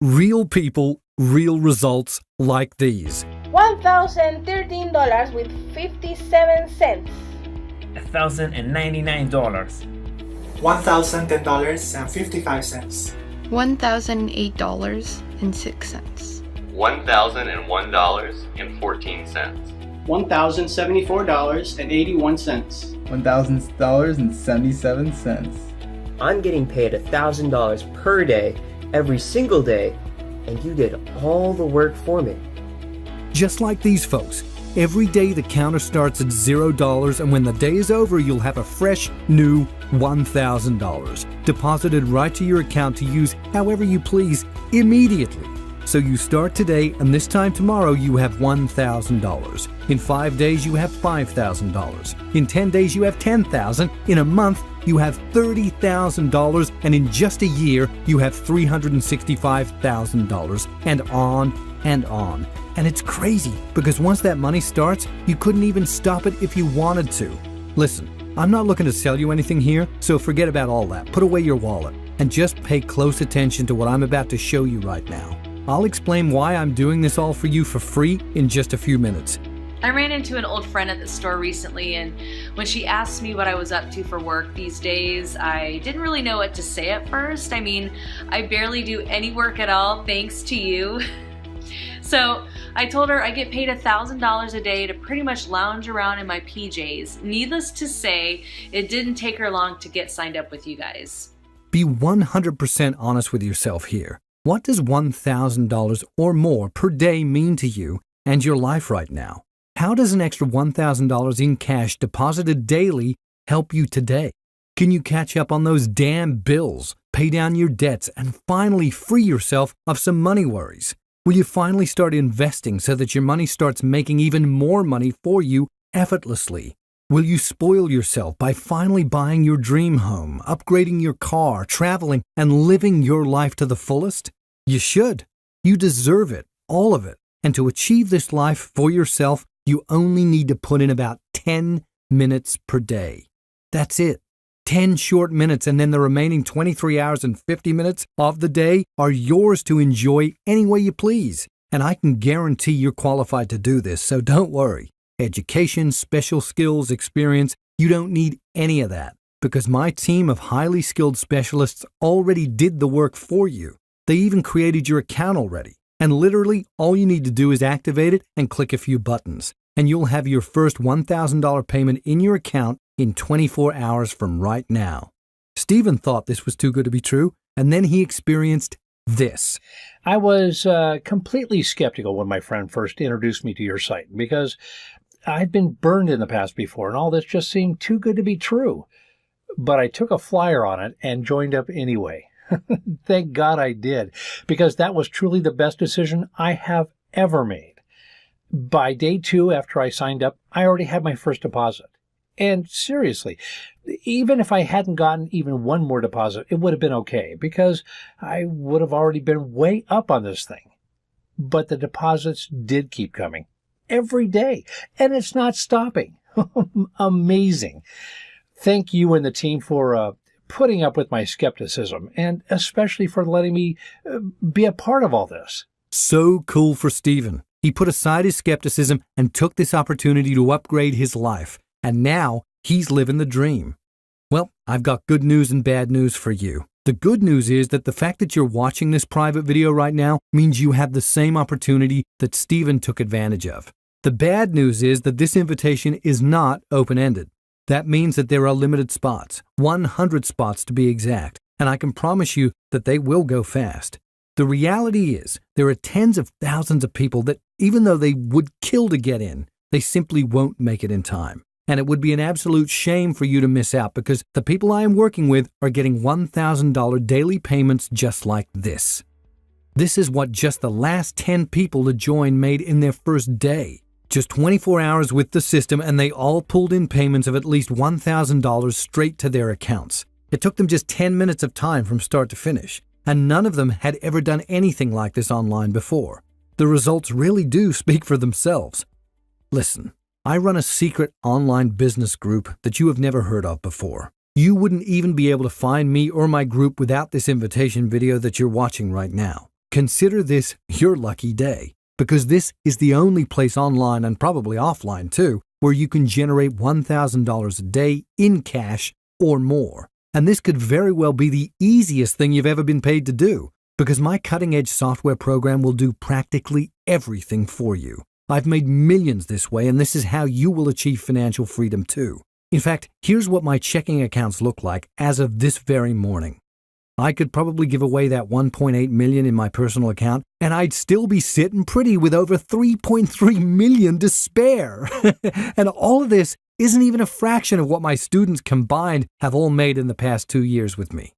Real people, real results like these. $1,013 with 57 cents. $1,099. $1,010.55. $1,008.06. $1,001.14. $1,074.81. $1,000.77. I'm getting paid $1,000 per day, every single day, and you did all the work for me. Just like these folks, every day the counter starts at $0, and when the day is over, you'll have a fresh, new $1,000 deposited right to your account to use however you please immediately. So you start today, and this time tomorrow you have $1,000. In 5 days you have $5,000. In 10 days you have $10,000. In a month you have $30,000, and in just a year you have $365,000, and on and on. And it's crazy, because once that money starts, you couldn't even stop it if you wanted to. Listen, I'm not looking to sell you anything here, so forget about all that. Put away your wallet and just pay close attention to what I'm about to show you right now. I'll explain why I'm doing this all for you for free in just a few minutes. I ran into an old friend at the store recently, and when she asked me what I was up to for work these days, I didn't really know what to say at first. I mean, I barely do any work at all thanks to you. So I told her I get paid $1,000 a day to pretty much lounge around in my PJs. Needless to say, it didn't take her long to get signed up with you guys. Be 100% honest with yourself here. What does $1,000 or more per day mean to you and your life right now? How does an extra $1,000 in cash deposited daily help you today? Can you catch up on those damn bills, pay down your debts, and finally free yourself of some money worries? Will you finally start investing so that your money starts making even more money for you effortlessly? Will you spoil yourself by finally buying your dream home, upgrading your car, traveling, and living your life to the fullest? You should. You deserve it, all of it. And to achieve this life for yourself, you only need to put in about 10 minutes per day. That's it. 10 short minutes, and then the remaining 23 hours and 50 minutes of the day are yours to enjoy any way you please. And I can guarantee you're qualified to do this, so don't worry. Education, special skills, experience, you don't need any of that, because my team of highly skilled specialists already did the work for you. They even created your account already. And literally, all you need to do is activate it and click a few buttons, and you'll have your first $1,000 payment in your account in 24 hours from right now. Stephen thought this was too good to be true, and then he experienced this. I was completely skeptical when my friend first introduced me to your site, because I'd been burned in the past before, and all this just seemed too good to be true. But I took a flyer on it and joined up anyway. Thank God I did, because that was truly the best decision I have ever made. By day 2 after I signed up, I already had my first deposit. And seriously, even if I hadn't gotten even one more deposit, it would have been okay, because I would have already been way up on this thing. But the deposits did keep coming every day, and it's not stopping. Amazing. Thank you and the team for putting up with my skepticism, and especially for letting me be a part of all this. So cool for Stephen. He put aside his skepticism and took this opportunity to upgrade his life, and now he's living the dream. Well, I've got good news and bad news for you. The good news is that the fact that you're watching this private video right now means you have the same opportunity that Stephen took advantage of. The bad news is that this invitation is not open-ended. That means that there are limited spots, 100 spots to be exact, and I can promise you that they will go fast. The reality is there are tens of thousands of people that, even though they would kill to get in, they simply won't make it in time. And it would be an absolute shame for you to miss out, because the people I am working with are getting $1,000 daily payments just like this. This is what just the last 10 people to join made in their first day. Just 24 hours with the system, and they all pulled in payments of at least $1,000 straight to their accounts. It took them just 10 minutes of time from start to finish, and none of them had ever done anything like this online before. The results really do speak for themselves. Listen, I run a secret online business group that you have never heard of before. You wouldn't even be able to find me or my group without this invitation video that you're watching right now. consider this your lucky day, because this is the only place online and probably offline too, where you can generate $1,000 a day in cash or more. And this could very well be the easiest thing you've ever been paid to do, because my cutting-edge software program will do practically everything for you. I've made millions this way, and this is how you will achieve financial freedom too. In fact, here's what my checking accounts look like as of this very morning. I could probably give away that $1.8 million in my personal account, and I'd still be sitting pretty with over $3.3 million to spare. And all of this isn't even a fraction of what my students combined have all made in the past 2 years with me.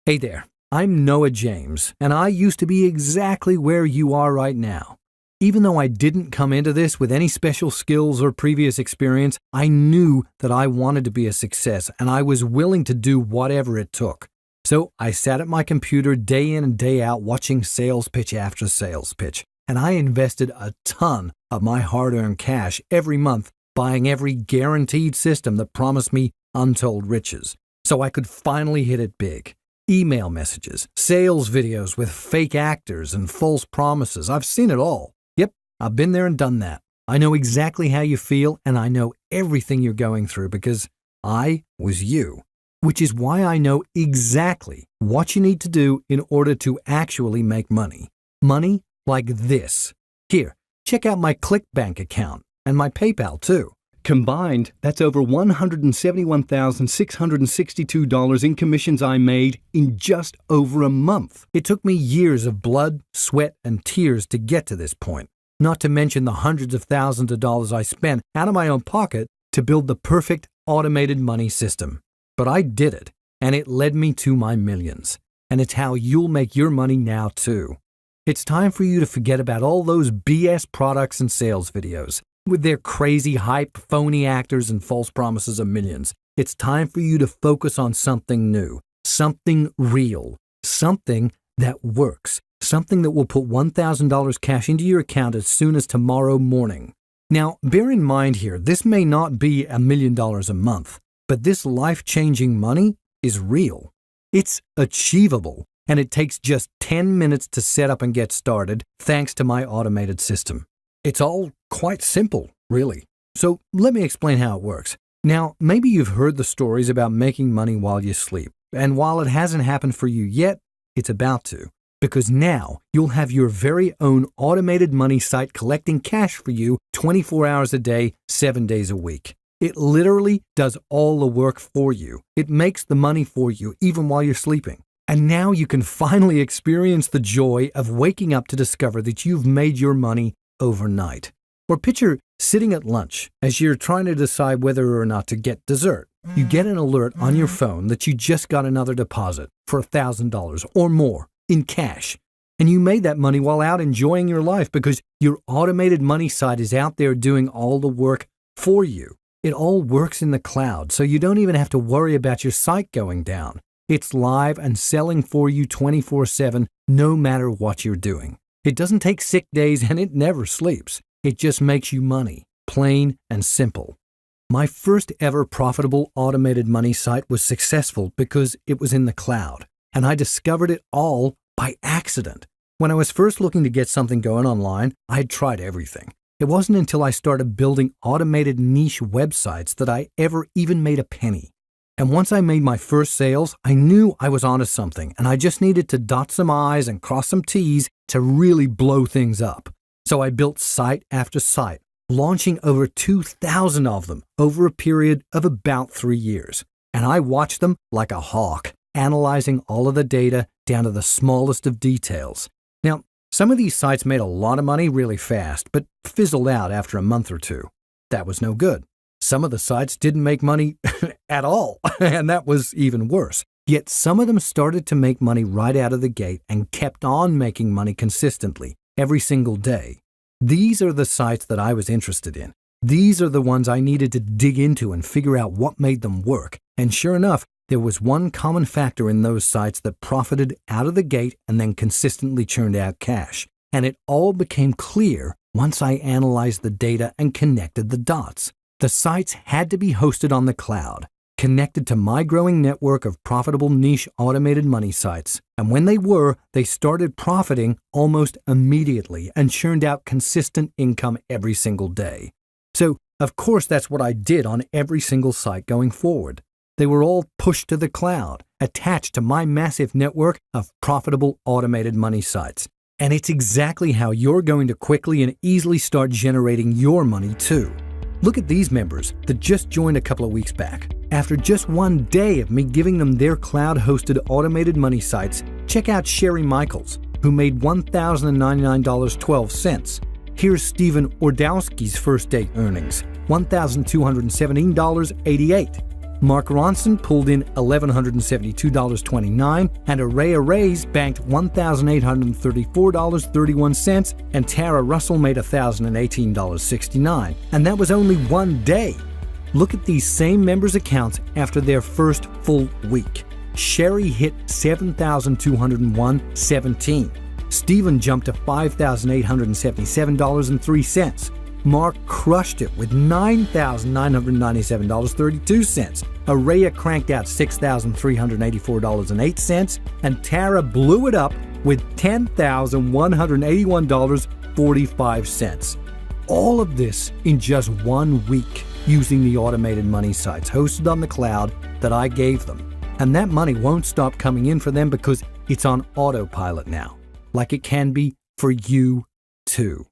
Hey there, I'm Noah James, and I used to be exactly where you are right now. Even though I didn't come into this with any special skills or previous experience, I knew that I wanted to be a success, and I was willing to do whatever it took. So I sat at my computer day in and day out watching sales pitch after sales pitch, and I invested a ton of my hard-earned cash every month buying every guaranteed system that promised me untold riches, so I could finally hit it big. Email messages, sales videos with fake actors and false promises. I've seen it all. Yep, I've been there and done that. I know exactly how you feel, and I know everything you're going through because I was you. Which is why I know exactly what you need to do in order to actually make money. Money like this. Here, check out my ClickBank account and my PayPal too. Combined, that's over $171,662 in commissions I made in just over a month. It took me years of blood, sweat, and tears to get to this point, not to mention the hundreds of thousands of dollars I spent out of my own pocket to build the perfect automated money system. But I did it, and it led me to my millions. And it's how you'll make your money now, too. It's time for you to forget about all those BS products and sales videos with their crazy hype, phony actors, and false promises of millions. It's time for you to focus on something new, something real, something that works, something that will put $1,000 cash into your account as soon as tomorrow morning. Now, bear in mind here, this may not be $1 million a month. But this life-changing money is real. It's achievable, and it takes just 10 minutes to set up and get started thanks to my automated system. It's all quite simple, really. So let me explain how it works. Now, maybe you've heard the stories about making money while you sleep, and while it hasn't happened for you yet, it's about to. Because now you'll have your very own automated money site collecting cash for you 24 hours a day, 7 days a week. It literally does all the work for you. It makes the money for you even while you're sleeping. And now you can finally experience the joy of waking up to discover that you've made your money overnight. Or picture sitting at lunch as you're trying to decide whether or not to get dessert. You get an alert on your phone that you just got another deposit for $1,000 or more in cash. And you made that money while out enjoying your life because your automated money site is out there doing all the work for you. It all works in the cloud, so you don't even have to worry about your site going down. It's live and selling for you 24/7, no matter what you're doing. It doesn't take sick days and it never sleeps. It just makes you money, plain and simple. My first ever profitable automated money site was successful because it was in the cloud, and I discovered it all by accident. When I was first looking to get something going online, I had tried everything. It wasn't until I started building automated niche websites that I ever even made a penny. And once I made my first sales, I knew I was onto something, and I just needed to dot some I's and cross some T's to really blow things up. So I built site after site, launching over 2,000 of them over a period of about 3 years. And I watched them like a hawk, analyzing all of the data down to the smallest of details. Now, some of these sites made a lot of money really fast, but fizzled out after a month or two. That was no good. Some of the sites didn't make money at all, and that was even worse. Yet some of them started to make money right out of the gate and kept on making money consistently, every single day. These are the sites that I was interested in. These are the ones I needed to dig into and figure out what made them work. And sure enough, there was one common factor in those sites that profited out of the gate and then consistently churned out cash. And it all became clear once I analyzed the data and connected the dots. The sites had to be hosted on the cloud, connected to my growing network of profitable niche automated money sites, And when they were, they started profiting almost immediately and churned out consistent income every single day. So, of course, that's what I did on every single site going forward. They were all pushed to the cloud, attached to my massive network of profitable automated money sites. And it's exactly how you're going to quickly and easily start generating your money too. Look at these members that just joined a couple of weeks back. After just one day of me giving them their cloud-hosted automated money sites, check out Sherry Michaels, who made $1,099.12. Here's Stephen Ordowski's first day earnings, $1,217.88. Mark Ronson pulled in $1,172.29, and Araya Reyes banked $1,834.31, and Tara Russell made $1,018.69. And that was only one day. Look at these same members' accounts after their first full week. Sherry hit $7,201.17. Stephen jumped to $5,877.03. Mark crushed it with $9,997.32. Araya cranked out $6,384.08. And Tara blew it up with $10,181.45. All of this in just 1 week using the automated money sites hosted on the cloud that I gave them. And that money won't stop coming in for them because it's on autopilot now, like it can be for you too.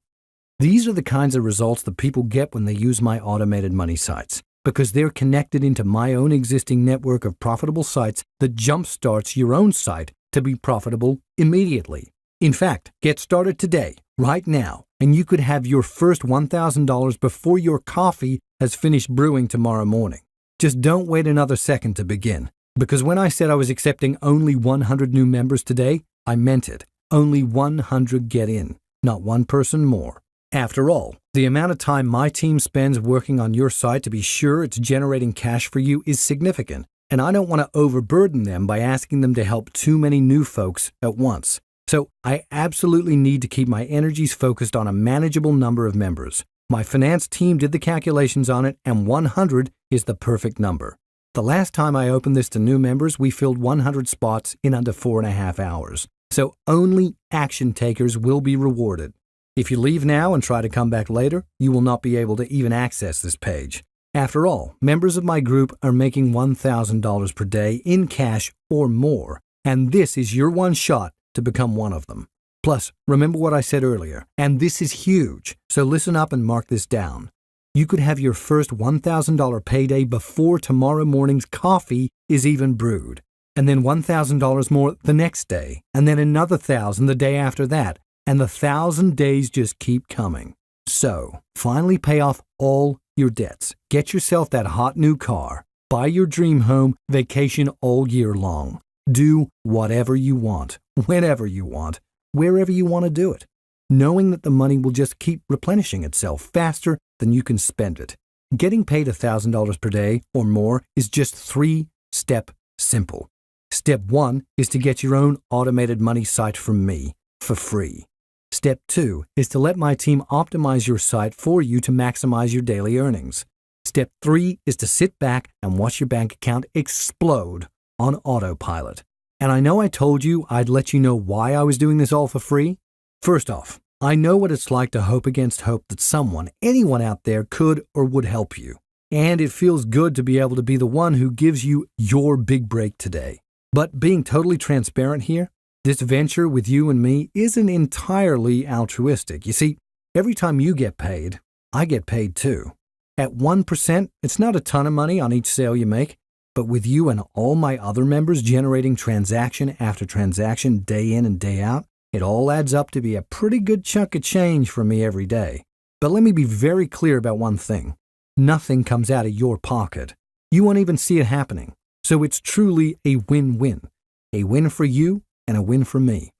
These are the kinds of results that people get when they use my automated money sites, because they're connected into my own existing network of profitable sites that jumpstarts your own site to be profitable immediately. In fact, get started today, right now, and you could have your first $1,000 before your coffee has finished brewing tomorrow morning. Just don't wait another second to begin, because when I said I was accepting only 100 new members today, I meant it. Only 100 get in, not one person more. After all, the amount of time my team spends working on your site to be sure it's generating cash for you is significant, and I don't want to overburden them by asking them to help too many new folks at once. So I absolutely need to keep my energies focused on a manageable number of members. My finance team did the calculations on it, and 100 is the perfect number. The last time I opened this to new members, we filled 100 spots in under 4.5 hours. So only action takers will be rewarded. If you leave now and try to come back later, you will not be able to even access this page. After all, members of my group are making $1,000 per day in cash or more, and this is your one shot to become one of them. Plus, remember what I said earlier, and this is huge, so listen up and mark this down. You could have your first $1,000 payday before tomorrow morning's coffee is even brewed, and then $1,000 more the next day, and then another $1,000 the day after that, and the 1,000 days just keep coming. So, finally pay off all your debts. Get yourself that hot new car. Buy your dream home, vacation all year long. Do whatever you want, whenever you want, wherever you want to do it, knowing that the money will just keep replenishing itself faster than you can spend it. Getting paid $1,000 per day or more is just 3-step simple. Step 1 is to get your own automated money site from me for free. Step 2 is to let my team optimize your site for you to maximize your daily earnings. Step 3 is to sit back and watch your bank account explode on autopilot. And I know I told you I'd let you know why I was doing this all for free. First off, I know what it's like to hope against hope that someone, anyone out there could or would help you. And it feels good to be able to be the one who gives you your big break today. But being totally transparent here, this venture with you and me isn't entirely altruistic. You see, every time you get paid, I get paid too. At 1%, it's not a ton of money on each sale you make, but with you and all my other members generating transaction after transaction day in and day out, it all adds up to be a pretty good chunk of change for me every day. But let me be very clear about one thing. Nothing comes out of your pocket. You won't even see it happening. So it's truly a win-win. A win for you and a win for me.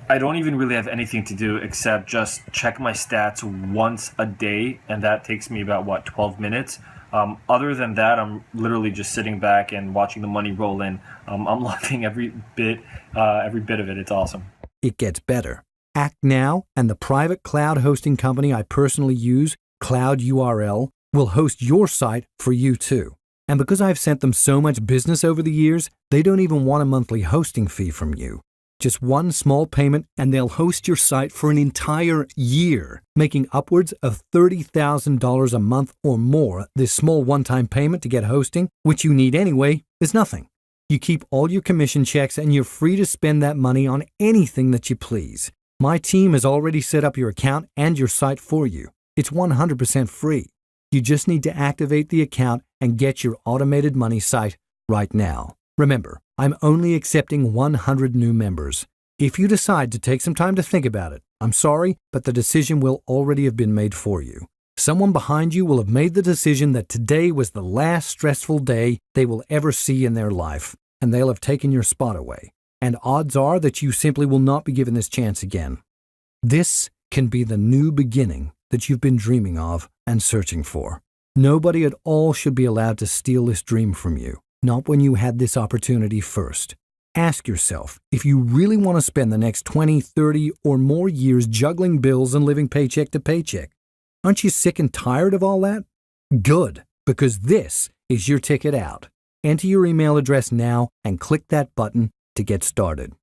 I don't even really have anything to do except just check my stats once a day, and that takes me about, 12 minutes. Other than that, I'm literally just sitting back and watching the money roll in. I'm loving every bit of it. It's awesome. It gets better. Act Now and the private cloud hosting company I personally use, CloudURL, will host your site for you too. And because I've sent them so much business over the years, they don't even want a monthly hosting fee from you. Just one small payment and they'll host your site for an entire year, making upwards of $30,000 a month or more. This small one-time payment to get hosting, which you need anyway, is nothing. You keep all your commission checks and you're free to spend that money on anything that you please. My team has already set up your account and your site for you. It's 100% free. You just need to activate the account and get your automated money site right now. Remember, I'm only accepting 100 new members. If you decide to take some time to think about it, I'm sorry, but the decision will already have been made for you. Someone behind you will have made the decision that today was the last stressful day they will ever see in their life, and they'll have taken your spot away. And odds are that you simply will not be given this chance again. This can be the new beginning that you've been dreaming of and searching for. Nobody at all should be allowed to steal this dream from you. Not when you had this opportunity first. Ask yourself if you really want to spend the next 20, 30, or more years juggling bills and living paycheck to paycheck. Aren't you sick and tired of all that? Good, because this is your ticket out. Enter your email address now and click that button to get started.